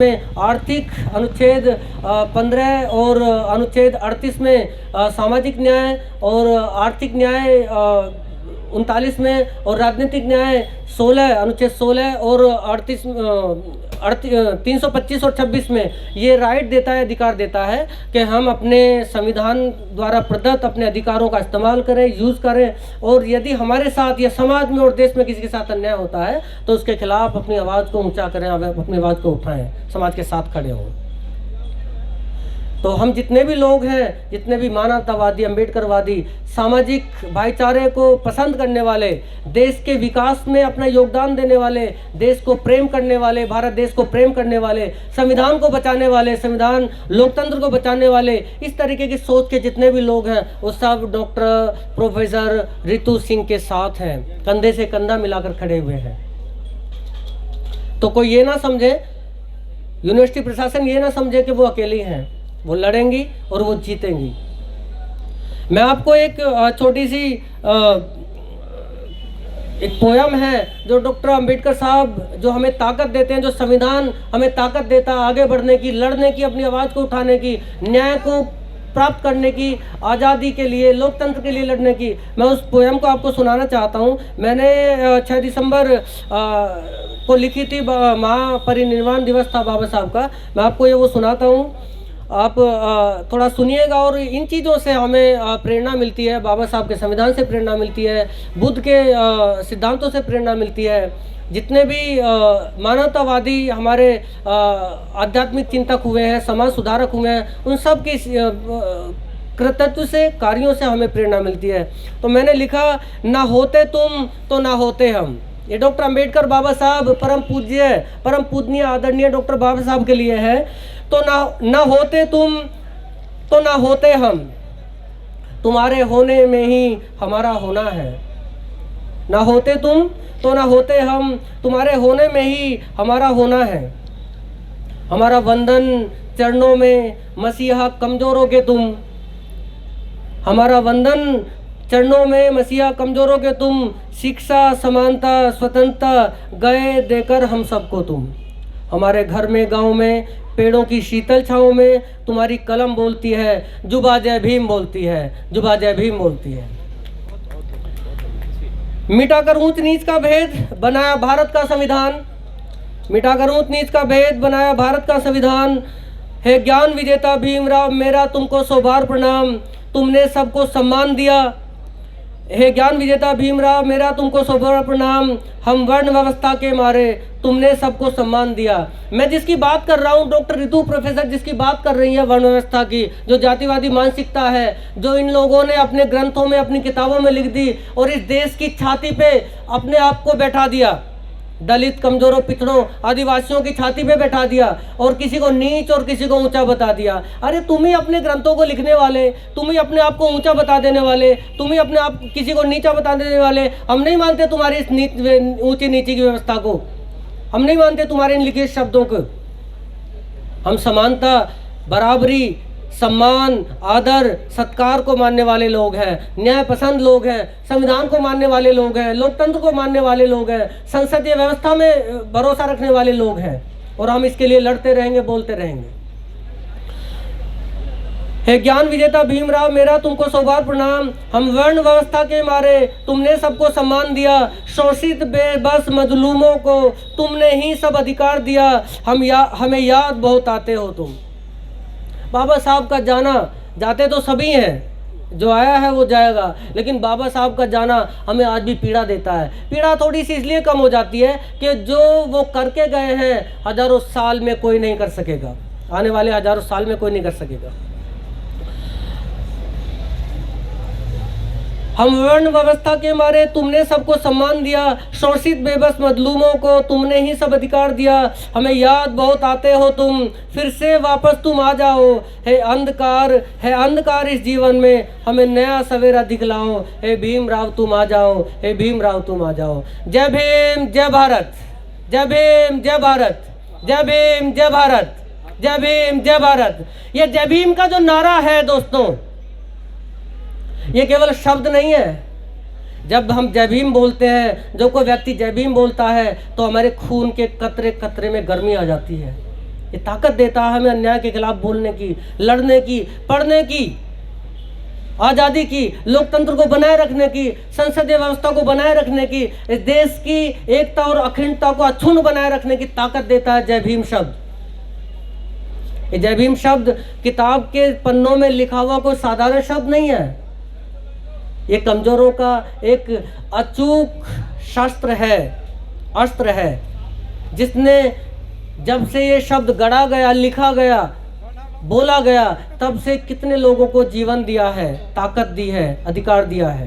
में आर्थिक अनुच्छेद 15 और अनुच्छेद 38 में सामाजिक न्याय और आर्थिक न्याय 39 में और राजनीतिक न्याय 16 अनुच्छेद 16 और 325 और 26 में ये राइट देता है, अधिकार देता है कि हम अपने संविधान द्वारा प्रदत्त अपने अधिकारों का इस्तेमाल करें, यूज़ करें, और यदि हमारे साथ या समाज में और देश में किसी के साथ अन्याय होता है तो उसके खिलाफ अपनी आवाज़ को ऊंचा करें, अपनी आवाज़ को उठाएं, समाज के साथ खड़े हों। तो हम जितने भी लोग हैं, जितने भी मानवतावादी, अम्बेडकरवादी, सामाजिक भाईचारे को पसंद करने वाले, देश के विकास में अपना योगदान देने वाले, देश को प्रेम करने वाले, भारत देश को प्रेम करने वाले, संविधान को बचाने वाले, संविधान लोकतंत्र को बचाने वाले, इस तरीके की सोच के जितने भी लोग हैं वो सब डॉक्टर प्रोफेसर रितु सिंह के साथ हैं, कंधे से कंधा मिलाकर खड़े हुए हैं। तो कोई ये ना समझे, यूनिवर्सिटी प्रशासन ये ना समझे कि वो अकेली हैं, वो लड़ेंगी और वो जीतेंगी। मैं आपको एक छोटी सी एक पोयम है जो डॉक्टर अंबेडकर साहब जो हमें ताकत देते हैं, जो संविधान हमें ताकत देता है आगे बढ़ने की, लड़ने की, अपनी आवाज़ को उठाने की, न्याय को प्राप्त करने की, आज़ादी के लिए, लोकतंत्र के लिए लड़ने की। मैं उस पोयम को आपको सुनाना चाहता हूँ। मैंने 6 दिसंबर को लिखी थी, महापरिनिर्वाण दिवस था बाबा साहब का। मैं आपको ये वो सुनाता हूँ, आप थोड़ा सुनिएगा। और इन चीज़ों से हमें प्रेरणा मिलती है, बाबा साहब के संविधान से प्रेरणा मिलती है, बुद्ध के सिद्धांतों से प्रेरणा मिलती है। जितने भी मानवतावादी हमारे आध्यात्मिक चिंतक हुए हैं, समाज सुधारक हुए हैं, उन सब के कृतत्व से, कार्यों से हमें प्रेरणा मिलती है। तो मैंने लिखा, ना होते तुम तो ना होते हम। ये डॉक्टर अंबेडकर बाबा साहब, परम पूज्य, परम पूजनीय, आदरणीय डॉक्टर बाबा साहब के लिए है। तो ना होते तुम तो ना होते हम, तुम्हारे होने में ही हमारा होना है। ना होते तुम तो ना होते हम, तुम्हारे होने में ही हमारा होना है। हमारा वंदन चरणों में मसीहा, कमजोरों के तुम। हमारा वंदन चरणों में मसीहा, कमजोरों के तुम। शिक्षा, समानता, स्वतंत्रता गए देकर हम सबको तुम। हमारे घर में, गांव में, पेड़ों की शीतल छाँव में तुम्हारी कलम बोलती है, जुबा जय भीम बोलती है, जुबा जय भीम बोलती है। मिटाकर ऊंच नीच का भेद बनाया भारत का संविधान, मिटाकर ऊंच नीच का भेद बनाया भारत का संविधान। है ज्ञान विजेता भीमराव, मेरा तुमको सौ बार प्रणाम, तुमने सबको सम्मान दिया। हे ज्ञान विजेता भीमराव, मेरा तुमको सौ बार प्रणाम, हम वर्ण व्यवस्था के मारे तुमने सबको सम्मान दिया। मैं जिसकी बात कर रहा हूँ, डॉक्टर रितु प्रोफेसर जिसकी बात कर रही है वर्ण व्यवस्था की, जो जातिवादी मानसिकता है, जो इन लोगों ने अपने ग्रंथों में, अपनी किताबों में लिख दी और इस देश की छाती पे अपने आप को बैठा दिया, दलित, कमजोरों, पिछड़ों, आदिवासियों की छाती पे बैठा दिया और किसी को नीच और किसी को ऊंचा बता दिया। अरे तुम ही अपने ग्रंथों को लिखने वाले, तुम ही अपने आप को ऊंचा बता देने वाले, तुम ही अपने आप किसी को नीचा बता देने वाले। हम नहीं मानते तुम्हारी इस ऊंची नीची की व्यवस्था को, हम नहीं मानते तुम्हारे इन लिखे शब्दों को। हम समानता, बराबरी, सम्मान, आदर, सत्कार को मानने वाले लोग हैं, न्याय पसंद लोग हैं, संविधान को मानने वाले लोग हैं, लोकतंत्र को मानने वाले लोग हैं, संसदीय व्यवस्था में भरोसा रखने वाले लोग हैं, और हम इसके लिए लड़ते रहेंगे, बोलते रहेंगे। हे ज्ञान विजेता भीमराव, मेरा तुमको सौ बार प्रणाम, हम वर्ण व्यवस्था के मारे तुमने सबको सम्मान दिया। शोषित बेबस मजलूमों को तुमने ही सब अधिकार दिया। हमें याद बहुत आते हो तुम। बाबा साहब का जाना, जाते तो सभी हैं, जो आया है वो जाएगा, लेकिन बाबा साहब का जाना हमें आज भी पीड़ा देता है। पीड़ा थोड़ी सी इसलिए कम हो जाती है कि जो वो करके गए हैं हजारों साल में कोई नहीं कर सकेगा, आने वाले हजारों साल में कोई नहीं कर सकेगा। हम वर्ण व्यवस्था के मारे तुमने सबको सम्मान दिया। शोषित बेबस मजलूमों को तुमने ही सब अधिकार दिया। हमें याद बहुत आते हो तुम, फिर से वापस तुम आ जाओ। है अंधकार इस जीवन में, हमें नया सवेरा दिखलाओ। हे भीमराव तुम आ जाओ, हे भीमराव तुम आ जाओ। जय भीम, जय भारत, जय भीम, जय भारत, जय भीम, जय भारत, जय भीम, जय भारत। ये जय भीम का जो नारा है दोस्तों, ये केवल शब्द नहीं है। जब हम जय भीम बोलते हैं, जो कोई व्यक्ति जय भीम बोलता है तो हमारे खून के कतरे कतरे में गर्मी आ जाती है। ये ताकत देता है हमें अन्याय के खिलाफ बोलने की, लड़ने की, पढ़ने की, आज़ादी की, लोकतंत्र को बनाए रखने की, संसदीय व्यवस्था को बनाए रखने की, इस देश की एकता और अखंडता को अक्षुण्ण बनाए रखने की ताकत देता है जय भीम शब्द। ये जय भीम शब्द किताब के पन्नों में लिखा हुआ कोई साधारण शब्द नहीं है। ये कमजोरों का एक अचूक शस्त्र है, अस्त्र है, जिसने जब से ये शब्द गढ़ा गया, लिखा गया, बोला गया, तब से कितने लोगों को जीवन दिया है, ताकत दी है, अधिकार दिया है।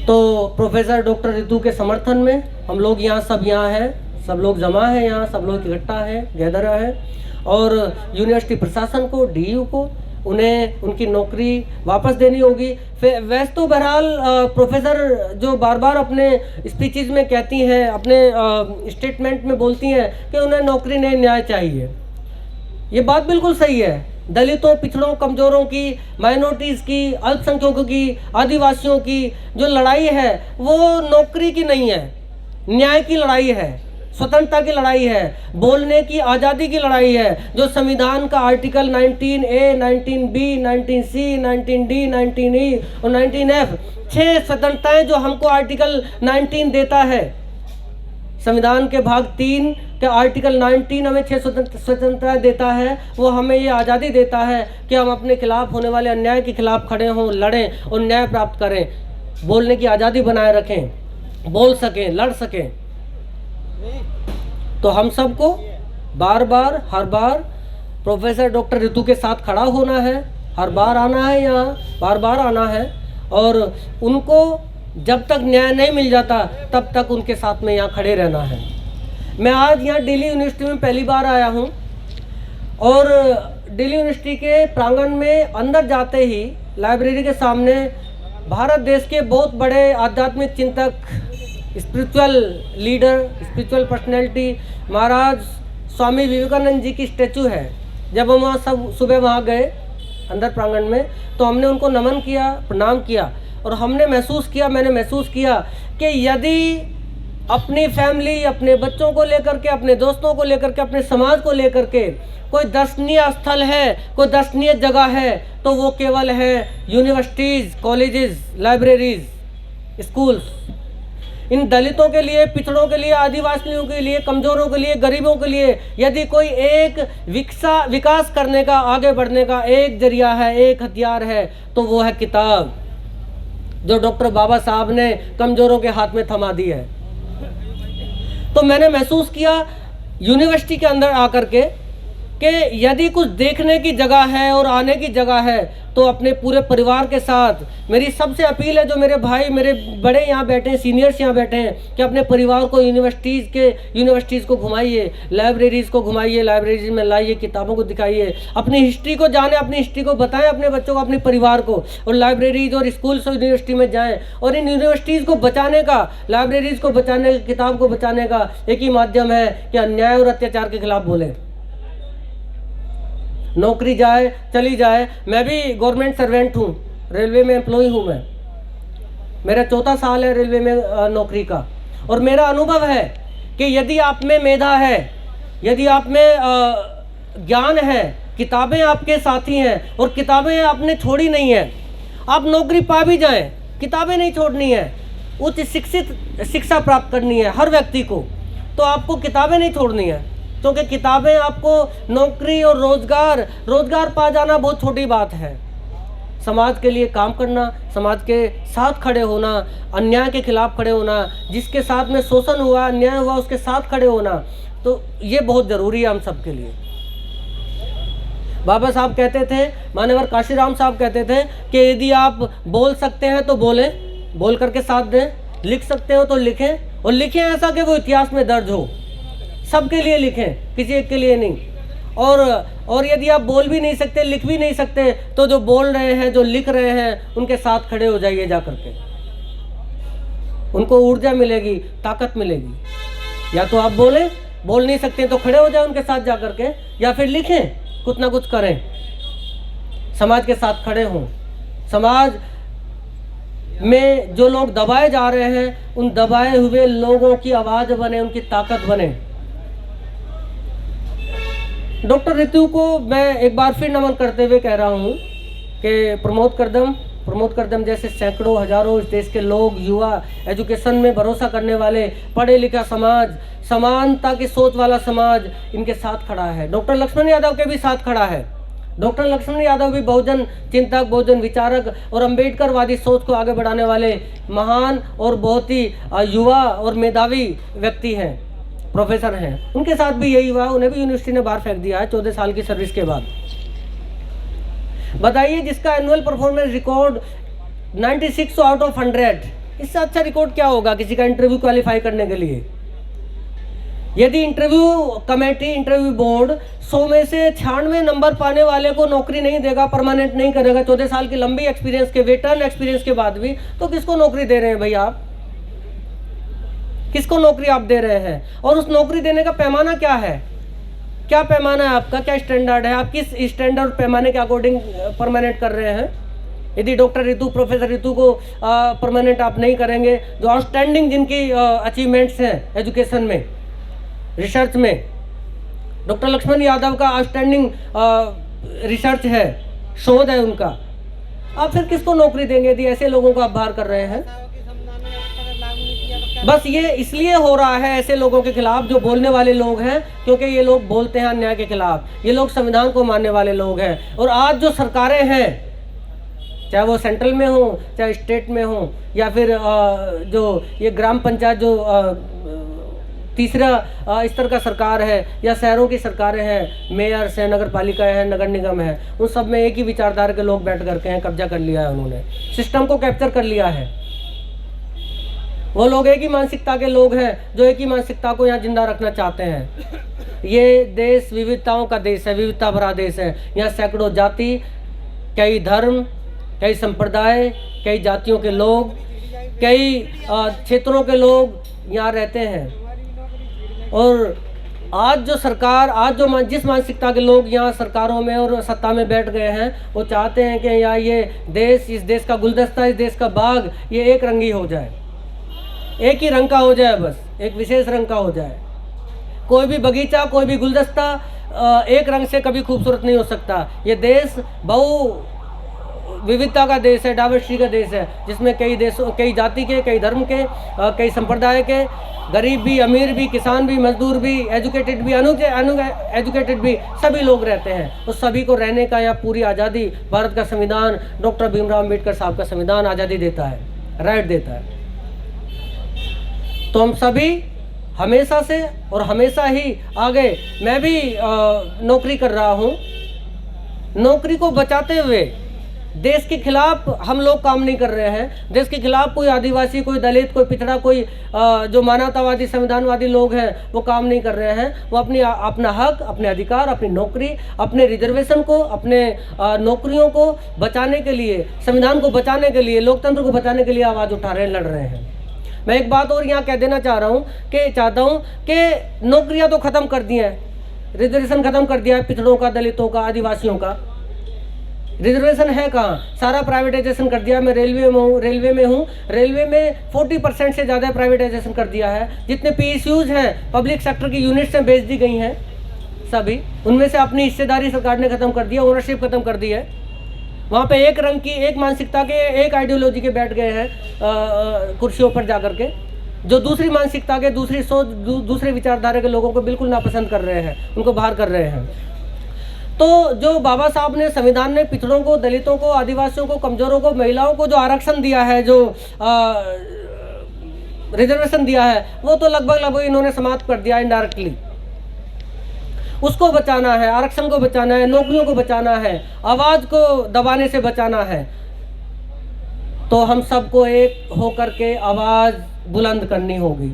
तो प्रोफेसर डॉक्टर रितु के समर्थन में हम लोग यहाँ सब यहाँ हैं, सब लोग जमा हैं, यहाँ सब लोग इकट्ठा है, गैदर है। और यूनिवर्सिटी प्रशासन को, डीयू को, उन्हें उनकी नौकरी वापस देनी होगी। फिर वैसे तो बहरहाल प्रोफेसर जो बार बार अपने स्पीचेज में कहती हैं, अपने स्टेटमेंट में बोलती हैं कि उन्हें नौकरी नहीं, न्याय चाहिए। ये बात बिल्कुल सही है। दलितों, पिछड़ों, कमज़ोरों की, माइनॉरिटीज़ की, अल्पसंख्यकों की, आदिवासियों की जो लड़ाई है वो नौकरी की नहीं है, न्याय की लड़ाई है, स्वतंत्रता की लड़ाई है, बोलने की आज़ादी की लड़ाई है। जो संविधान का article 19A, 19B, 19C, 19D, 19E और 19F, 6 स्वतंत्रताएं जो हमको आर्टिकल 19 देता है। संविधान के भाग 3 के आर्टिकल 19 हमें 6 स्वतंत्रता देता है। वो हमें ये आज़ादी देता है कि हम अपने खिलाफ होने वाले अन्याय के खिलाफ खड़े हों, लड़ें और न्याय प्राप्त करें, बोलने की आज़ादी बनाए रखें, बोल सकें, लड़ सकें। तो हम सबको बार बार, हर बार प्रोफेसर डॉक्टर रितु के साथ खड़ा होना है, हर बार आना है, यहाँ बार बार आना है, और उनको जब तक न्याय नहीं मिल जाता तब तक उनके साथ में यहाँ खड़े रहना है। मैं आज यहाँ दिल्ली यूनिवर्सिटी में पहली बार आया हूँ, और दिल्ली यूनिवर्सिटी के प्रांगण में अंदर जाते ही लाइब्रेरी के सामने भारत देश के बहुत बड़े आध्यात्मिक चिंतक, spiritual leader, spiritual personality Maharaj Swami Vivekananda ji की स्टैचू है। जब हम वहाँ सब सुबह वहाँ गए अंदर प्रांगण में, तो हमने उनको नमन किया, प्रणाम किया, और हमने महसूस किया, मैंने महसूस किया कि यदि अपनी फैमिली, अपने बच्चों को लेकर के, अपने दोस्तों को लेकर के, अपने समाज को लेकर के कोई दर्शनीय स्थल है, कोई दर्शनीय जगह है, तो वो केवल है यूनिवर्सिटीज़, कॉलेजेस, लाइब्रेरीज, स्कूल्स। इन दलितों के लिए, पिछड़ों के लिए, आदिवासियों के लिए, कमज़ोरों के लिए, गरीबों के लिए यदि कोई एक विकास करने का, आगे बढ़ने का एक जरिया है, एक हथियार है, तो वो है किताब, जो डॉक्टर बाबा साहब ने कमज़ोरों के हाथ में थमा दी है। तो मैंने महसूस किया यूनिवर्सिटी के अंदर आकर के कि यदि कुछ देखने की जगह है और आने की जगह है, तो अपने पूरे परिवार के साथ मेरी सबसे अपील है, जो मेरे भाई, मेरे बड़े यहाँ बैठे हैं, सीनियर्स यहाँ बैठे हैं, कि अपने परिवार को यूनिवर्सिटीज़ को घुमाइए, लाइब्रेरीज़ को घुमाइए, लाइब्रेरीज में लाइए, किताबों को दिखाइए, अपनी हिस्ट्री को जाने, अपनी हिस्ट्री को बताएं अपने बच्चों को, अपने परिवार को, और लाइब्रेरीज और स्कूल्स और यूनिवर्सिटी में जाएँ। और इन यूनिवर्सिटीज़ को बचाने का, लाइब्रेरीज़ को बचाने, किताब को बचाने का एक ही माध्यम है कि अन्याय और अत्याचार के खिलाफ बोलें। नौकरी जाए, चली जाए, मैं भी गवर्नमेंट सर्वेंट हूँ, रेलवे में एम्प्लॉय हूँ मैं, मेरा 4था साल है रेलवे में नौकरी का, और मेरा अनुभव है कि यदि आप में मेधा है, यदि आप में ज्ञान है, किताबें आपके साथी हैं, और किताबें आपने छोड़ी नहीं है, आप नौकरी पा भी जाएं, किताबें नहीं छोड़नी है, उच्च शिक्षा प्राप्त करनी है हर व्यक्ति को, तो आपको किताबें नहीं छोड़नी है, क्योंकि किताबें आपको नौकरी और रोजगार पा जाना बहुत छोटी बात है। समाज के लिए काम करना, समाज के साथ खड़े होना, अन्याय के खिलाफ खड़े होना, जिसके साथ में शोषण हुआ, अन्याय हुआ, उसके साथ खड़े होना, तो ये बहुत ज़रूरी है हम सब के लिए। बाबा साहब कहते थे, मान्यवर काशीराम साहब कहते थे कि यदि आप बोल सकते हैं तो बोलें, बोल करके साथ दें, लिख सकते हो तो लिखें, और लिखें ऐसा कि वो इतिहास में दर्ज हो, सबके लिए लिखें, किसी एक के लिए नहीं। और यदि आप बोल भी नहीं सकते, लिख भी नहीं सकते, तो जो बोल रहे हैं, जो लिख रहे हैं, उनके साथ खड़े हो जाइए जा करके, उनको ऊर्जा मिलेगी, ताकत मिलेगी। या तो आप बोल नहीं सकते तो खड़े हो जाए उनके साथ जा करके, या फिर लिखें, कुछ ना कुछ करें, समाज के साथ खड़े हों। समाज में जो लोग दबाए जा रहे हैं, उन दबाए हुए लोगों की आवाज़ बने, उनकी ताकत बने। डॉक्टर ऋतु को मैं एक बार फिर नमन करते हुए कह रहा हूँ कि प्रमोद करदम जैसे सैकड़ों हजारों इस देश के लोग, युवा, एजुकेशन में भरोसा करने वाले, पढ़े लिखा समाज, समानता की सोच वाला समाज इनके साथ खड़ा है। डॉक्टर लक्ष्मण यादव के भी साथ खड़ा है। डॉक्टर लक्ष्मण यादव भी बहुजन चिंतक, बहुजन विचारक और अम्बेडकरवादी सोच को आगे बढ़ाने वाले महान और बहुत ही युवा और मेधावी व्यक्ति हैं, प्रोफेसर हैं। उनके साथ भी यही हुआ, उन्हें भी यूनिवर्सिटी ने बाहर फेंक दिया है 14 साल की सर्विस के बाद। बताइए, जिसका annual performance record 96 out of 100, इससे अच्छा रिकॉर्ड क्या होगा किसी का इंटरव्यू क्वालिफाई करने के लिए। यदि इंटरव्यू कमेटी, इंटरव्यू बोर्ड 100 में से 96 नंबर पाने वाले को नौकरी नहीं देगा, परमानेंट नहीं करेगा 14 साल की लंबी एक्सपीरियंस के, वेटरन एक्सपीरियंस के बाद भी, तो किसको नौकरी दे रहे हैं भाई आप? किसको नौकरी आप दे रहे हैं? और उस नौकरी देने का पैमाना क्या है? क्या पैमाना है आपका? क्या स्टैंडर्ड है? आप किस स्टैंडर्ड पैमाने के अकॉर्डिंग परमानेंट कर रहे हैं? यदि डॉक्टर ऋतु, प्रोफेसर ऋतु को परमानेंट आप नहीं करेंगे, जो आउटस्टैंडिंग जिनकी अचीवमेंट्स हैं एजुकेशन में, रिसर्च में, डॉक्टर लक्ष्मण यादव का आउटस्टैंडिंग रिसर्च है, शोध है उनका, आप फिर किसको नौकरी देंगे यदि ऐसे लोगों को आप बाहर कर रहे हैं? बस ये इसलिए हो रहा है ऐसे लोगों के खिलाफ जो बोलने वाले लोग हैं, क्योंकि ये लोग बोलते हैं अन्याय के खिलाफ, ये लोग संविधान को मानने वाले लोग हैं। और आज जो सरकारें हैं, चाहे वो सेंट्रल में हो, चाहे स्टेट में हो, या फिर जो ये ग्राम पंचायत जो तीसरा स्तर का सरकार है, या शहरों की सरकारें हैं, मेयर्स हैं, नगर पालिकाएँ हैं, नगर निगम है, उन सब में एक ही विचारधारा के लोग बैठ करके हैं, कब्जा कर लिया है उन्होंने, सिस्टम को कैप्चर कर लिया है। वो लोग एक ही मानसिकता के लोग हैं जो एक ही मानसिकता को यहाँ जिंदा रखना चाहते हैं। ये देश विविधताओं का देश है, विविधता भरा देश है। यहाँ सैकड़ों जाति, कई धर्म, कई संप्रदाय, कई जातियों के लोग, कई क्षेत्रों के लोग यहाँ रहते हैं। और आज जो सरकार, आज जो जिस मानसिकता के लोग यहाँ सरकारों में और सत्ता में बैठ गए हैं, वो चाहते हैं कि यहाँ ये देश, इस देश का गुलदस्ता, इस देश का बाग, ये एक रंगी हो जाए, एक ही रंग का हो जाए, बस एक विशेष रंग का हो जाए। कोई भी बगीचा, कोई भी गुलदस्ता एक रंग से कभी खूबसूरत नहीं हो सकता। ये देश बहु विविधता का देश है, डाइवर्सिटी का देश है, जिसमें कई देशों, कई जाति के, कई धर्म के, कई संप्रदाय के, गरीब भी, अमीर भी, किसान भी, मजदूर भी, एजुकेटेड भी, एजुकेटेड भी, सभी लोग रहते हैं। उस सभी को रहने का यहाँ पूरी आज़ादी भारत का संविधान, डॉक्टर भीमराव अम्बेडकर साहब का संविधान आज़ादी देता है, राइट देता है। तो हम सभी हमेशा से और हमेशा ही आगे, मैं भी नौकरी कर रहा हूँ, नौकरी को बचाते हुए देश के खिलाफ हम लोग काम नहीं कर रहे हैं। देश के खिलाफ कोई आदिवासी, कोई दलित, कोई पिछड़ा, कोई जो मानवतावादी, संविधानवादी लोग हैं, वो काम नहीं कर रहे हैं। वो अपना हक, अपने अधिकार, अपनी नौकरी, अपने रिजर्वेशन को, अपने नौकरियों को बचाने के लिए, संविधान को बचाने के लिए, लोकतंत्र को बचाने के लिए आवाज़ उठा रहे हैं, लड़ रहे हैं। मैं एक बात और यहाँ कह देना चाहता हूँ कि नौकरियाँ तो ख़त्म कर दी हैं, रिजर्वेशन ख़त्म कर दिया है पिछड़ों का, दलितों का, आदिवासियों का। रिजर्वेशन है कहाँ? सारा प्राइवेटाइजेशन कर दिया। मैं रेलवे में हूँ, रेलवे में 40% से ज़्यादा प्राइवेटाइजेशन कर दिया है। जितने PSUs हैं, पब्लिक सेक्टर की यूनिट्स में बेच दी गई हैं सभी, उनमें से अपनी हिस्सेदारी सरकार ने ख़त्म कर दिया, ओनरशिप ख़त्म कर दी है। वहाँ पे एक रंग की, एक मानसिकता के, एक आइडियोलॉजी के बैठ गए हैं कुर्सियों पर जा कर के, जो दूसरी मानसिकता के, दूसरी सोच, दूसरे विचारधारा के लोगों को बिल्कुल नापसंद कर रहे हैं, उनको बाहर कर रहे हैं। तो जो बाबा साहब ने संविधान में पिछड़ों को, दलितों को, आदिवासियों को, कमज़ोरों को, महिलाओं को जो आरक्षण दिया है, जो रिजर्वेशन दिया है, वो तो लगभग इन्होंने समाप्त कर दिया इनडायरेक्टली। उसको बचाना है, आरक्षण को बचाना है, नौकरियों को बचाना है, आवाज़ को दबाने से बचाना है। तो हम सबको एक होकर के आवाज़ बुलंद करनी होगी,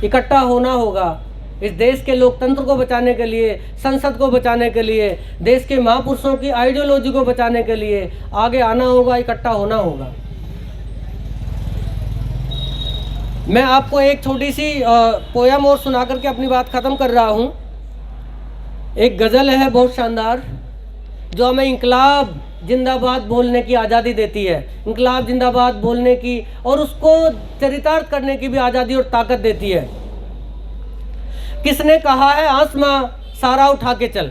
इकट्ठा होना होगा। इस देश के लोकतंत्र को बचाने के लिए, संसद को बचाने के लिए, देश के महापुरुषों की आइडियोलॉजी को बचाने के लिए आगे आना होगा, इकट्ठा होना होगा। मैं आपको एक छोटी सी पोयम और सुना करके अपनी बात ख़त्म कर रहा हूँ। एक गज़ल है बहुत शानदार, जो हमें इंकलाब जिंदाबाद बोलने की आज़ादी देती है, इंकलाब जिंदाबाद बोलने की और उसको चरितार्थ करने की भी आज़ादी और ताकत देती है। किसने कहा है आसमां सारा उठा के चल।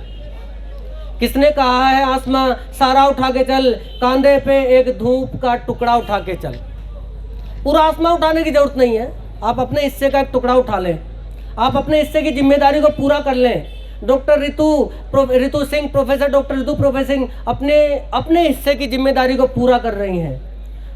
किसने कहा है आसमां सारा उठा के चल? कांधे पे एक धूप का टुकड़ा उठा के चल। पूरा आसमां उठाने की जरूरत नहीं है, आप अपने हिस्से का एक टुकड़ा उठा लें, आप अपने हिस्से की जिम्मेदारी को पूरा कर लें। Doctor Ritu Singh, professor doctor Ritu Singh अपने हिस्से की जिम्मेदारी को पूरा कर रही हैं।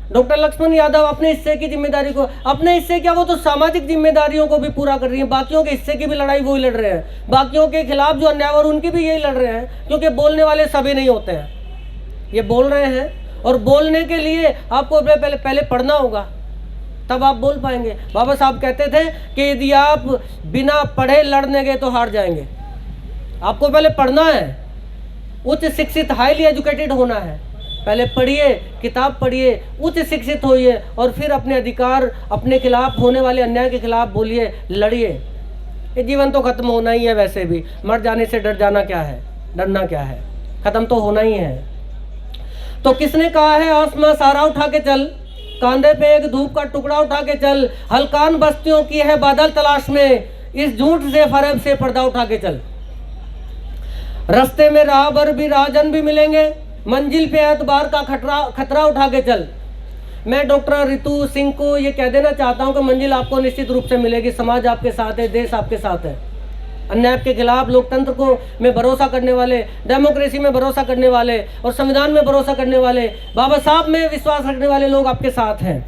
डॉक्टर लक्ष्मण यादव अपने हिस्से की जिम्मेदारी को, अपने हिस्से क्या, वो तो सामाजिक जिम्मेदारियों को भी पूरा कर रही हैं। बाकियों के हिस्से की भी लड़ाई वो ही लड़ रहे हैं, बाकियों के खिलाफ जो अन्याय और उनकी भी यही लड़ रहे हैं, क्योंकि बोलने वाले सभी नहीं होते हैं। ये बोल रहे हैं और बोलने के लिए आपको पहले पढ़ना होगा, तब आप बोल पाएंगे। बाबा साहब कहते थे कि यदि आप बिना पढ़े लड़ने गए तो हार जाएंगे। आपको पहले पढ़ना है, उच्च शिक्षित हाईली एजुकेटेड होना है। पहले पढ़िए, किताब पढ़िए, उच्च शिक्षित होइए और फिर अपने अधिकार, अपने खिलाफ होने वाले अन्याय के खिलाफ बोलिए, लड़िए। ये जीवन तो खत्म होना ही है, वैसे भी मर जाने से डर जाना क्या है, डरना क्या है, खत्म तो होना ही है। तो किसने कहा है आसमां सारा उठा के चल, कांधे पे एक धूप का टुकड़ा उठा के चल, हल्कान बस्तियों की है बादल तलाश में, इस झूठ से फरेब से पर्दा उठा के चल। रास्ते में राहबर भी राहजन भी मिलेंगे, मंजिल पे एतबार का खतरा उठा के चल। मैं डॉक्टर रितु सिंह को ये कह देना चाहता हूँ कि मंजिल आपको निश्चित रूप से मिलेगी। समाज आपके साथ है, देश आपके साथ है। अन्याय के खिलाफ लोकतंत्र को में भरोसा करने वाले, डेमोक्रेसी में भरोसा करने वाले और संविधान में भरोसा करने वाले, बाबा साहब में विश्वास रखने वाले लोग आपके साथ हैं।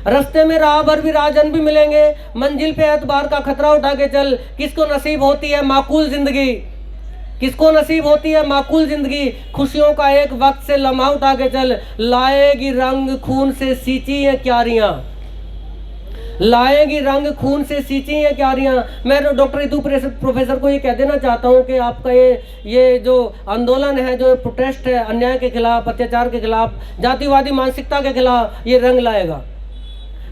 रास्ते में राहबर भी राहजन भी मिलेंगे, मंजिल पे एतबार का खतरा उठा के चल। किसको नसीब होती है माकूल जिंदगी, किसको नसीब होती है माकूल जिंदगी, खुशियों का एक वक्त से लम्हा उठा के चल। लाएगी रंग खून से सींची ये क्यारियां, लाएगी रंग खून से सींची ये क्यारियां। मैं डॉक्टर रितु प्रोफेसर को ये कह देना चाहता हूँ कि आपका ये जो आंदोलन है, जो प्रोटेस्ट है अन्याय के खिलाफ, अत्याचार के खिलाफ, जातिवादी मानसिकता के खिलाफ, ये रंग लाएगा,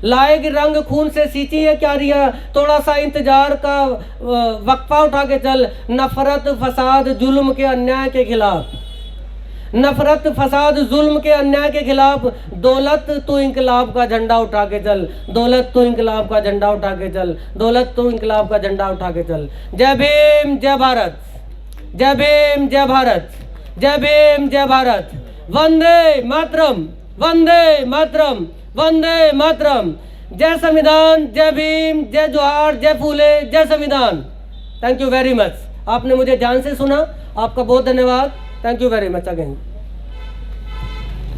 लाएगी रंग खून से सींची है क्यारियां। थोड़ा सा इंतजार का वक्फा उठा के चल। नफरत फसाद जुल्म के अन्याय के खिलाफ, नफरत फसाद जुल्म के अन्याय के खिलाफ, दौलत तो इंकलाब का झंडा उठा के चल, दौलत तो इंकलाब का झंडा उठा के चल, दौलत तो इंकलाब का झंडा उठा के चल। जय भीम जय भारत, जय भीम जय भारत, जय भीम जय भारत। वंदे मातरम, वंदे मातरम, वंदे मातरम। जय संविधान, जय भीम, जय जोहार, जय फूले, जय संविधान। Thank you very much. आपने मुझे ध्यान से सुना, आपका बहुत धन्यवाद। Thank you very much again.